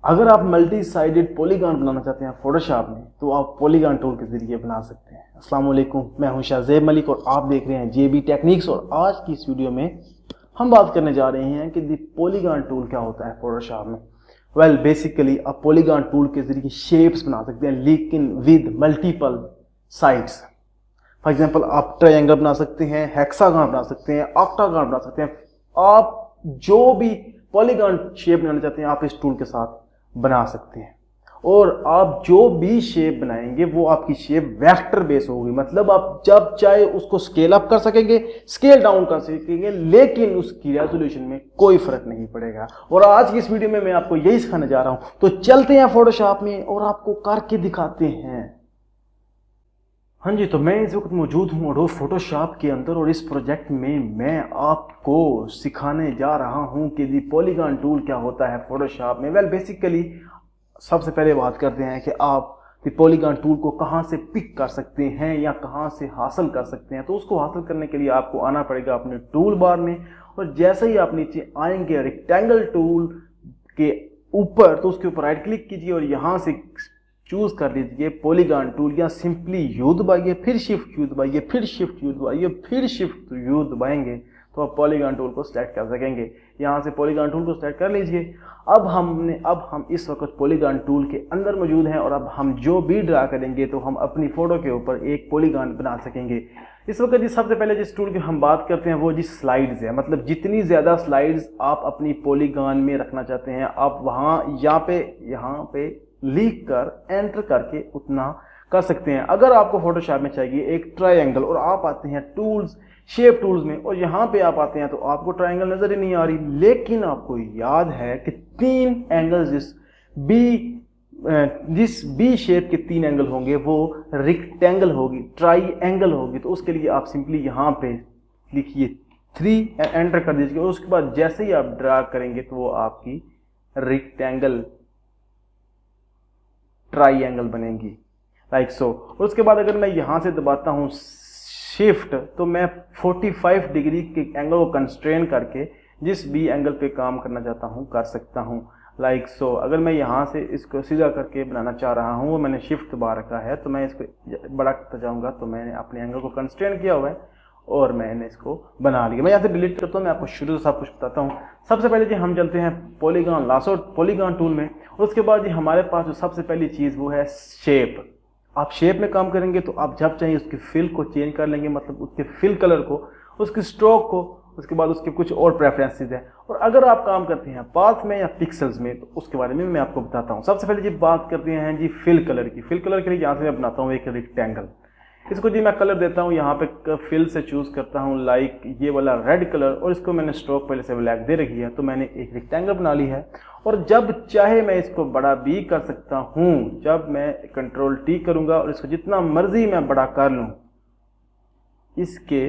अगर आप multi sided polygon बनाना चाहते हैं फोटोशॉप में तो आप पॉलीगॉन टूल के ज़रिए बना सकते हैं। अस्सलाम वालेकुम, मैं हूं शाहज़ेब मलिक और आप देख रहे हैं जेबी टेक्निक्स। और आज की इस वीडियो में हम बात करने जा रहे हैं कि दी पॉलीगॉन टूल क्या होता है फोटोशॉप में। वेल बेसिकली आप पॉलीगॉन टूल के ज़रिए शेप्स बना सकते हैं, लेकिन with multiple sides. For example आप ट्रायंगल बना सकते हैं, हेक्सागन बना सकते हैं, ऑक्टागन बना सकते हैं। आप जो भी पॉलीगॉन शेप बनाना चाहते हैं आप इस टूल के साथ बना सकते हैं। और आप जो भी शेप बनाएंगे वो आपकी शेप वेक्टर बेस होगी, मतलब आप जब चाहे उसको स्केल अप कर सकेंगे, स्केल डाउन कर सकेंगे, लेकिन उसकी रेजोल्यूशन में कोई फर्क नहीं पड़ेगा। और आज की इस वीडियो में मैं आपको यही सिखाने जा रहा हूं, तो चलते हैं फोटोशॉप में और आपको करके दिखाते हैं। हाँ जी, तो मैं इस वक्त मौजूद हूँ एडोब फोटोशॉप के अंदर और इस प्रोजेक्ट में मैं आपको सिखाने जा रहा हूँ कि दी पॉलीगॉन टूल क्या होता है फोटोशॉप में। वेल बेसिकली सबसे पहले बात करते हैं कि आप दी पॉलीगॉन टूल को कहाँ से पिक कर सकते हैं या कहाँ से हासिल कर सकते हैं। तो उसको हासिल करने के लिए आपको आना पड़ेगा अपने टूल बार में, और जैसे ही आप नीचे आएंगे रेक्टेंगल टूल के ऊपर तो उसके ऊपर राइट क्लिक कीजिए और यहाँ से चूज कर लीजिए पॉलीगॉन टूल, या सिंपली यू दबाइए, फिर शिफ्ट यू दबाइए, फिर शिफ्ट यू दबाइए, फिर शिफ्ट यू दबाएंगे तो आप पॉलीगॉन टूल को सिलेक्ट कर सकेंगे। यहाँ से पॉलीगॉन टूल को सिलेक्ट कर लीजिए। अब हम इस वक्त पॉलीगॉन टूल के अंदर मौजूद हैं और अब हम जो भी ड्रा करेंगे तो हम अपनी फोटो के ऊपर एक पॉलीगॉन बना सकेंगे। इस वक्त सबसे पहले जिस टूल की हम बात करते हैं वो जी स्लाइड्स है, मतलब जितनी ज़्यादा स्लाइड्स आप अपनी पॉलीगॉन में रखना चाहते हैं आप वहाँ यहाँ पे लिख कर एंटर करके उतना कर सकते हैं। अगर आपको फोटोशॉप में चाहिए एक ट्रायंगल और आप आते हैं टूल्स, शेप टूल्स में, और यहाँ पे आप आते हैं तो आपको ट्रायंगल नजर ही नहीं आ रही, लेकिन आपको याद है कि 3 एंगल्स जिस बी शेप के 3 एंगल होंगे वो रेक्टेंगल होगी, ट्राई होगी। तो उसके लिए आप सिंपली यहाँ पे लिखिए 3 एंटर कर दीजिए और उसके बाद जैसे ही आप ड्रा करेंगे तो वो आपकी रेक्टेंगल ट्राइंगल बनेगी, लाइक सो। और उसके बाद अगर मैं यहाँ से दबाता हूँ शिफ्ट तो मैं 45 डिग्री के एंगल को कंस्ट्रेन करके जिस भी एंगल पे काम करना चाहता हूँ कर सकता हूँ, लाइक सो। अगर मैं यहाँ से इसको सीधा करके बनाना चाह रहा हूँ, वो मैंने शिफ्ट दबा रखा है, तो मैं इसको बड़ा करता जाऊँगा तो मैंने अपने एंगल को कंस्ट्रेन किया हुआ है और मैंने इसको बना लिया। मैं यहाँ से डिलीट करता हूँ, मैं आपको शुरू से सब कुछ बताता हूँ। सबसे पहले जी हम चलते हैं पॉलीगॉन टूल में, और उसके बाद जी हमारे पास जो सबसे पहली चीज़ वो है शेप। आप शेप में काम करेंगे तो आप जब चाहें उसकी फिल को चेंज कर लेंगे, मतलब उसके फिल कलर को, उसकी स्ट्रोक को, उसके बाद उसके कुछ और प्रेफरेंसेस हैं। और अगर आप काम करते हैं पाथ में या पिक्सल्स में तो उसके बारे में मैं आपको बताता हूँ। सबसे पहले जी बात करते हैं जी फिल कलर की। फिल कलर के लिए यहाँ से मैं बनाता हूँ एक रेक्टेंगल। इसको जी मैं कलर देता हूँ, यहाँ पे फिल से चूज करता हूँ लाइक ये वाला रेड कलर, और इसको मैंने स्ट्रोक पहले से ब्लैक दे रखी है, तो मैंने एक रेक्टेंगल बना ली है। और जब चाहे मैं इसको बड़ा भी कर सकता हूँ, जब मैं कंट्रोल टी करूँगा और इसको जितना मर्जी मैं बड़ा कर लूँ, इसके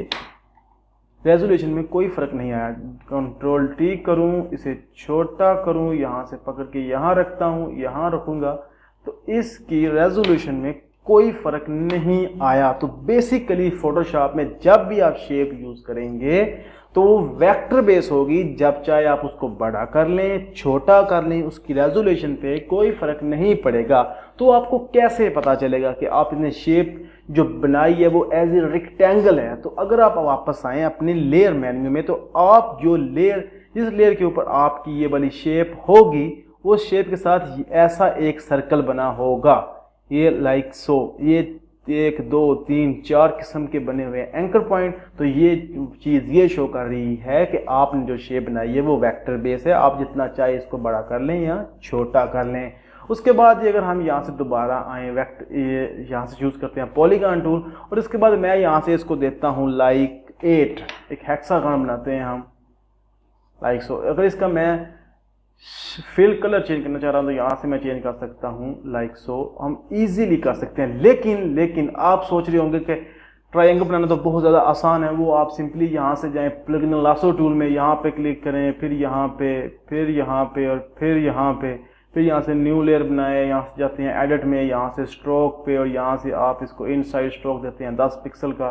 रेजोल्यूशन में कोई फर्क नहीं आया। कंट्रोल टी करूँ, इसे छोटा करूँ, यहाँ से पकड़ के यहाँ रखता हूँ, यहाँ रखूँगा, तो इसकी रेजोल्यूशन में कोई फर्क नहीं आया। तो बेसिकली फोटोशॉप में जब भी आप शेप यूज करेंगे तो वो वेक्टर बेस होगी, जब चाहे आप उसको बड़ा कर लें, छोटा कर लें, उसकी रेजोल्यूशन पे कोई फर्क नहीं पड़ेगा। तो आपको कैसे पता चलेगा कि आपने शेप जो बनाई है वो एज ए रेक्टेंगल है। तो अगर आप वापस आए अपने लेयर मेन्यू में तो आप जिस लेयर के ऊपर आपकी ये वाली शेप होगी वो शेप के साथ ऐसा एक सर्कल बना होगा, ये लाइक सो। ये 1 2 3 4 किस्म के बने हुए एंकर पॉइंट। तो ये चीज़ ये शो कर रही है कि आपने जो शेप बनाई है वो वेक्टर बेस है, आप जितना चाहे इसको बड़ा कर लें या छोटा कर लें। उसके बाद अगर हम यहाँ से दोबारा आए यहाँ से चूज करते हैं पॉलीगॉन टूल, और इसके बाद मैं यहाँ से इसको देता हूँ लाइक 8, एक हेक्सागन बनाते हैं हम, लाइक सो। अगर इसका मैं फिल कलर चेंज करना चाह रहा हूं तो यहाँ से मैं चेंज कर सकता हूँ, लाइक सो। हम इजीली कर सकते हैं। लेकिन आप सोच रहे होंगे कि ट्रायंगल बनाना तो बहुत ज़्यादा आसान है। वो आप सिंपली यहाँ से जाएं प्लगइन लासो टूल में, यहाँ पे क्लिक करें, फिर यहाँ पे, फिर यहाँ पे, और फिर यहाँ पे, फिर यहाँ से न्यू लेयर बनाए, यहाँ से जाते हैं एडिट में, यहाँ से स्ट्रोक पे, और यहाँ से आप इसको इनसाइड स्ट्रोक देते हैं 10 पिक्सल का।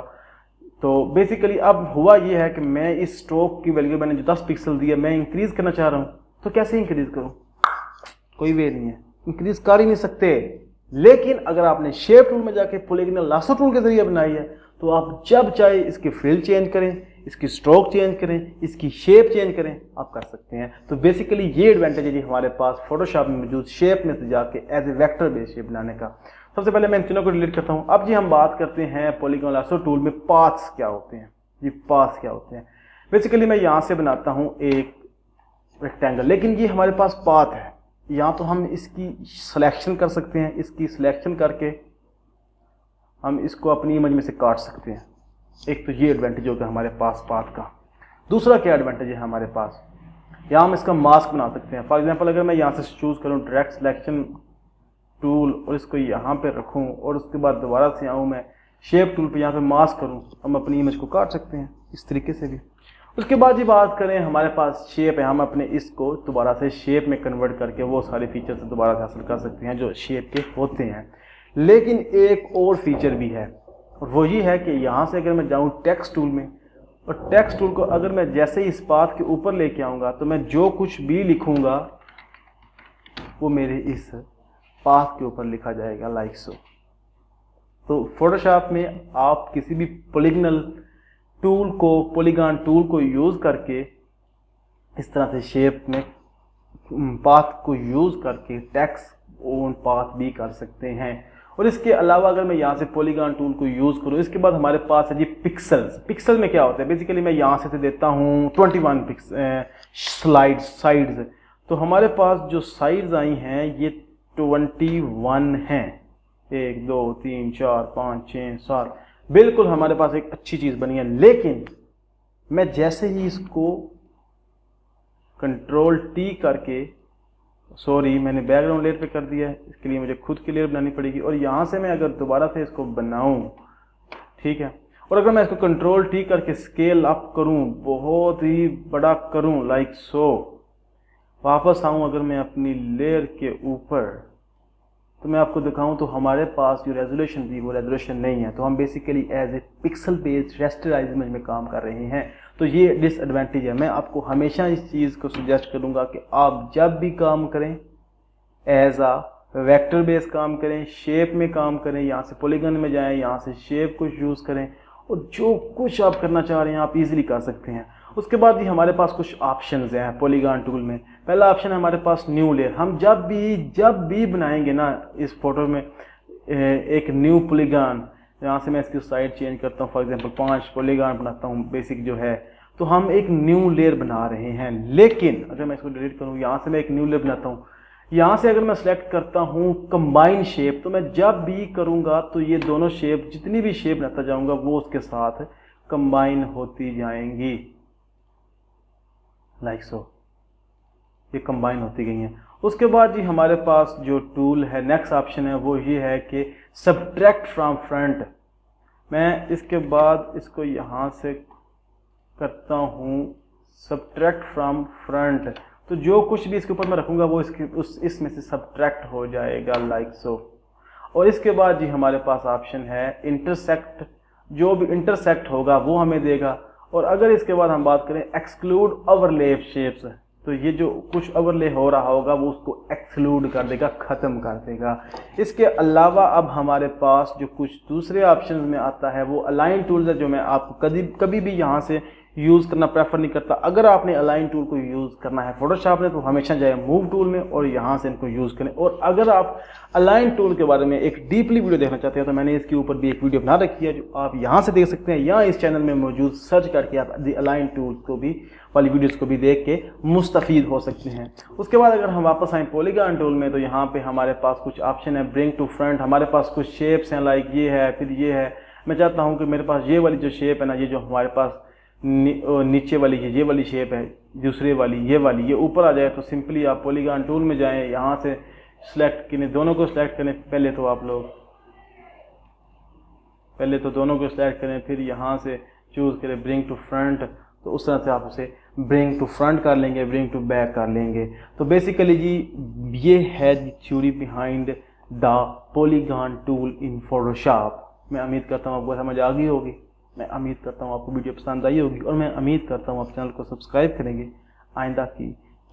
तो बेसिकली अब हुआ ये है कि मैं इस स्ट्रोक की वैल्यू मैंने जो 10 पिक्सल दी है मैं इंक्रीज करना चाह रहा हूँ, तो कैसे इंक्रीज करूँ? कोई वे नहीं है, इंक्रीज कर ही नहीं सकते। लेकिन अगर आपने शेप टूल में जाके पॉलीगॉनल लासो टूल के जरिए बनाई है तो आप जब चाहे इसकी फिल चेंज करें, इसकी स्ट्रोक चेंज करें, इसकी शेप चेंज करें, आप कर सकते हैं। तो बेसिकली ये एडवांटेज है जी हमारे पास फोटोशॉप में मौजूद शेप में से जाके as a vector based shape बनाने का। सबसे पहले मैं इन तीनों को डिलीट करता हूं। अब जी हम बात करते हैं पॉलीगॉनल लासो टूल में पाथ्स क्या होते हैं। जी पाथ्स क्या होते हैं, बेसिकली मैं यहां से बनाता हूं एक रेक्टेंगल, लेकिन ये हमारे पास पाथ है। या तो हम इसकी सिलेक्शन कर सकते हैं, इसकी सिलेक्शन करके हम इसको अपनी इमेज में से काट सकते हैं। एक तो ये एडवांटेज होगा हमारे पास पाथ का। दूसरा क्या एडवांटेज है हमारे पास, यहाँ हम इसका मास्क बना सकते हैं। फॉर एग्जांपल अगर मैं यहाँ से चूज करूँ डायरेक्ट सिलेक्शन टूल और इसको यहाँ पे रखूँ और उसके बाद दोबारा से आऊँ मैं शेप टूल पे यहाँ पे मास्क करूँ, हम अपनी इमेज को काट सकते हैं इस तरीके से भी। उसके बाद ये बात करें हमारे पास शेप है, हम अपने इसको दोबारा से शेप में कन्वर्ट करके वो सारे फीचर्स दोबारा से हासिल कर सकते हैं जो शेप के होते हैं। लेकिन एक और फीचर भी है और वो ये है कि यहाँ से अगर मैं जाऊँ टेक्स्ट टूल में और टेक्स्ट टूल को अगर मैं जैसे ही इस पाथ के ऊपर लेके आऊँगा तो मैं जो कुछ भी लिखूँगा वो मेरे इस पाथ के ऊपर लिखा जाएगा लाइक सो। तो फोटोशॉप में आप किसी भी पॉलीगॉनल टूल को, पॉलीगॉन टूल को यूज़ करके इस तरह से शेप में पाथ को यूज़ करके टेक्स्ट ओन पाथ भी कर सकते हैं। और इसके अलावा अगर मैं यहाँ से पॉलीगॉन टूल को यूज़ करूँ, इसके बाद हमारे पास है जी पिक्सल्स। पिक्सल में क्या होता है, बेसिकली मैं यहाँ से देता हूँ 21 साइड्स। तो हमारे पास जो साइड्स आई हैं ये 21 हैं, 1 2 3 4 5 6 7, बिल्कुल हमारे पास एक अच्छी चीज़ बनी है। लेकिन मैं जैसे ही इसको कंट्रोल टी करके, सॉरी मैंने बैकग्राउंड लेयर पे कर दिया है, इसके लिए मुझे खुद की लेयर बनानी पड़ेगी। और यहाँ से मैं अगर दोबारा से इसको बनाऊँ, ठीक है, और अगर मैं इसको कंट्रोल टी करके स्केल अप करूँ, बहुत ही बड़ा करूँ लाइक सो, वापस आऊँ अगर मैं अपनी लेयर के ऊपर तो मैं आपको दिखाऊं तो हमारे पास जो रेजोल्यूशन थी वो रेजोल्यूशन नहीं है। तो हम basically as a pixel based rasterise image में काम कर रहे हैं। तो ये डिसएडवांटेज है। मैं आपको हमेशा इस चीज़ को सजेस्ट करूंगा कि आप जब भी काम करें एज आ वेक्टर बेस्ड काम करें, शेप में काम करें, यहाँ से पॉलीगॉन में जाएं, यहाँ से शेप को यूज़ करें और जो कुछ आप करना चाह रहे हैं आप इजीली कर सकते हैं। उसके बाद भी हमारे पास कुछ ऑप्शंस हैं पॉलीगॉन टूल में। पहला ऑप्शन है हमारे पास न्यू लेयर। हम जब भी बनाएंगे ना इस फोटो में एक न्यू पॉलीगॉन, यहाँ से मैं इसकी साइड चेंज करता हूँ, फॉर एग्जांपल 5 पॉलीगॉन बनाता हूँ बेसिक जो है, तो हम एक न्यू लेयर बना रहे हैं। लेकिन अगर मैं इसको डिलीट करूँ, यहाँ से मैं एक न्यू लेयर बनाता हूँ, यहाँ से अगर मैं सेलेक्ट करता हूँ कंबाइन शेप, तो मैं जब भी करूँगा तो ये दोनों शेप, जितनी भी शेप बनाता जाऊँगा वो उसके साथ कंबाइन होती जाएंगी लाइक सो, ये कंबाइन होती गई हैं। उसके बाद जी हमारे पास जो टूल है, नेक्स्ट ऑप्शन है, वो ये है कि सब्ट्रैक्ट फ्रॉम फ्रंट। मैं इसके बाद इसको यहाँ से करता हूँ सब्ट्रैक्ट फ्रॉम फ्रंट, तो जो कुछ भी इसके ऊपर मैं रखूँगा वो इसमें से सब्ट्रैक्ट हो जाएगा लाइक सो। और इसके बाद जी हमारे पास ऑप्शन है इंटरसेक्ट, जो भी इंटरसेक्ट होगा वो हमें देगा। और अगर इसके बाद हम बात करें एक्सक्लूड ओवरले शेप्स, तो ये जो कुछ ओवरले हो रहा होगा वो उसको एक्सक्लूड कर देगा, ख़त्म कर देगा। इसके अलावा अब हमारे पास जो कुछ दूसरे ऑप्शंस में आता है वो अलाइन टूल्स है, जो मैं आपको कभी भी यहाँ से यूज़ करना प्रेफर नहीं करता। अगर आपने अलाइन टूल को यूज़ करना है फोटोशॉप में तो हमेशा जाए मूव टूल में और यहाँ से इनको यूज़ करें। और अगर आप अलाइन टूल के बारे में एक डीपली वीडियो देखना चाहते हैं तो मैंने इसके ऊपर भी एक वीडियो बना रखी है जो आप यहाँ से देख सकते हैं, या इस चैनल में मौजूद सर्च करके आप दी अलाइन टूल को भी वाली वीडियोस को भी देख के मुस्तफ़ीद हो सकते हैं। उसके बाद अगर हम वापस आए पॉलीगॉन टूल में तो यहाँ पे हमारे पास कुछ ऑप्शन है ब्रिंग टू फ्रंट। हमारे पास कुछ शेप्स हैं लाइक ये है, फिर ये है। मैं चाहता हूँ कि मेरे पास ये वाली जो शेप है ना, ये जो हमारे पास नीचे वाली ये वाली शेप है, दूसरे वाली ये ऊपर आ जाए, तो सिंपली आप पॉलीगॉन टूल में जाएं, यहाँ से सिलेक्ट करें, दोनों को सिलेक्ट करें। पहले तो दोनों को सिलेक्ट करें, फिर यहाँ से चूज़ करें ब्रिंग टू फ्रंट, तो उस तरह से आप उसे ब्रिंग टू फ्रंट कर लेंगे, ब्रिंग टू बैक कर लेंगे। तो बेसिकली जी ये है theory behind the polygon tool in Photoshop. मैं उम्मीद करता हूँ आपको समझ आ गई होगी, मैं उम्मीद करता हूँ आपको वीडियो पसंद आई होगी, और मैं उम्मीद करता हूँ आप चैनल को सब्सक्राइब करेंगे आइंदा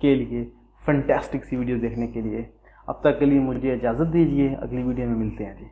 के लिए फैंटास्टिक सी वीडियो देखने के लिए। अब तक के लिए मुझे इजाज़त दीजिए, अगली वीडियो में मिलते हैं जी।